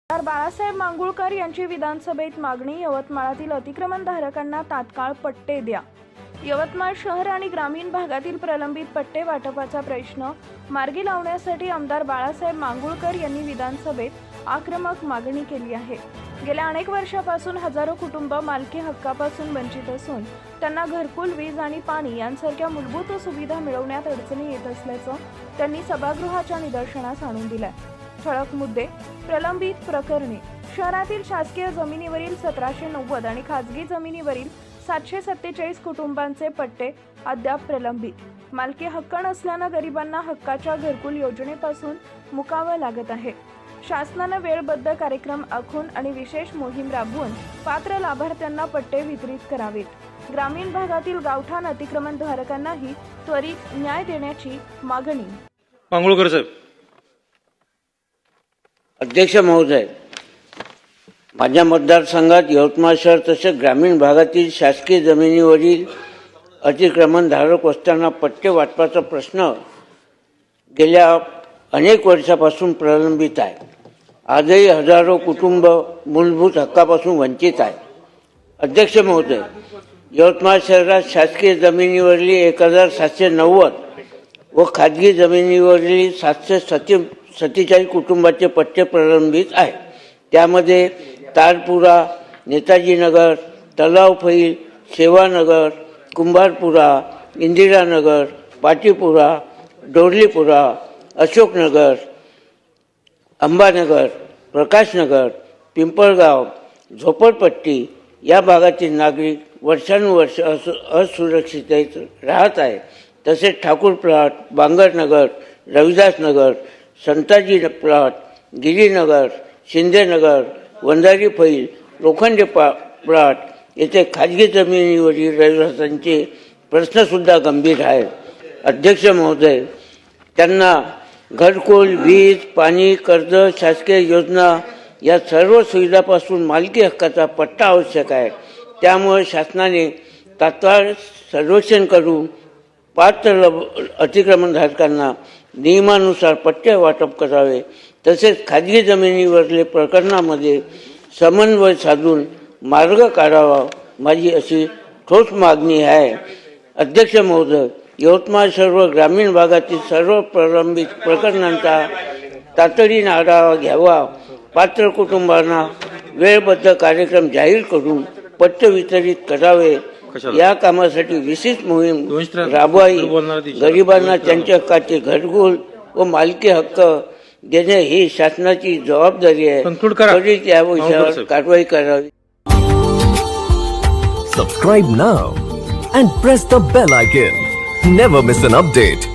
बाळासाहेब मांगुळकर यांची विधानसभेत मागणी। यवतमाळातील अतिक्रमणधारकांना तात्काळ पट्टे द्या। यवतमाळ शहर आणि ग्रामीण भागातील प्रलंबित पट्टे वाटपाचा प्रश्न मार्गी लावण्यासाठी आमदार बाळासाहेब मांगुळकर यांनी विधानसभेत आक्रमक मागणी केली आहे। गेल्या अनेक वर्षापासून हजारो कुटुंब मालकी हक्कापासून वंचित असून त्यांना घरकुल, वीज आणि पाणी यांसारख्या मूलभूत सुविधा मिळवण्यात अडचणी येत असल्याचं त्यांनी सभागृहाच्या निदर्शनास आणून दिलंय। ठळक मुद्दे: प्रलंबित प्रकरणे। शहरातील शासकीय जमिनीवरील 1790 आणि खाजगी जमिनीवरील 747 कुटुंबांचे पट्टे अद्याप प्रलंबित। मालकी हक्क नसल्यानं गरिबांना हक्काच्या घरकुल योजनेपासून मुकावं लागत आहे। शासनानं वेळबद्ध कार्यक्रम आखून आणि विशेष मोहीम राबवून पात्र लाभार्थ्यांना पट्टे वितरित करावेत। ग्रामीण भागातील गावठाण अतिक्रमणधारकांनाही त्वरित न्याय देण्याची मागणी। मांगुळकर साहेब। अध्यक्ष महोदय, माझ्या मतदारसंघात यवतमाळ शहर तसेच ग्रामीण भागातील शासकीय जमिनीवरील अतिक्रमणधारक वस्त्यांना पट्टे वाटपाचा प्रश्न गेल्या अनेक वर्षापासून प्रलंबित आहे। आजही हजारो कुटुंब मूलभूत हक्कापासून वंचित आहे। अध्यक्ष महोदय, यवतमाळ शहरात शासकीय जमिनीवरील 1790 व खाजगी जमिनीवरील 747 कुटुंबाचे पट्टे प्रलंबित आहे। त्यामध्ये तारपुरा, नेताजी नगर, तलाव फैल, सेवानगर, कुंभारपुरा, इंदिरानगर, पाटीपुरा, डोरलीपुरा, अशोकनगर, अंबानगर, प्रकाशनगर, पिंपळगाव, झोपडपट्टी या भागातील नागरिक वर्षानुवर्ष असुरक्षित राहत आहे। तसेच ठाकूर प्लॉट, बांगरनगर, रविदासनगर, संताजी प्लॉट, गिरीनगर, शिंदेनगर, वंजारी फैल, लोखंडे प्लॉट येथे खाजगी जमिनीवरील रहिवाशांचे प्रश्नसुद्धा गंभीर आहेत। अध्यक्ष महोदय, त्यांना घरकुल, वीज, पाणी, कर्ज, शासकीय योजना या सर्व सुविधापासून मालकी हक्काचा पट्टा आवश्यक आहे। त्यामुळे शासनाने तात्काळ सर्वेक्षण करून पात्र अतिक्रमणधारकांना नियमानुसार पट्टे वाटप करावे। तसेच खाजगी जमिनीवरील प्रकरणामध्ये समन्वय साधून मार्ग काढावा, माझी अशी ठोस मागणी आहे। अध्यक्ष महोदय, यवतमाळ शहर ग्रामीण भागातील सर्व प्रलंबित प्रकरणांचा तातडीने आढावा घ्यावा। पात्र कुटुंबांना वेळबद्ध कार्यक्रम जाहीर करून पट्टे वितरित करावे। या कामासाठी विशेष मोहीम राबवावी। गरिबांना त्यांच्या हक्काचे घरकुल व मालकी हक्क देणे ही शासनाची जबाबदारी आहे। त्वरित या विषयावर कारवाई करावी। Subscribe now and press the bell icon. Never miss an update.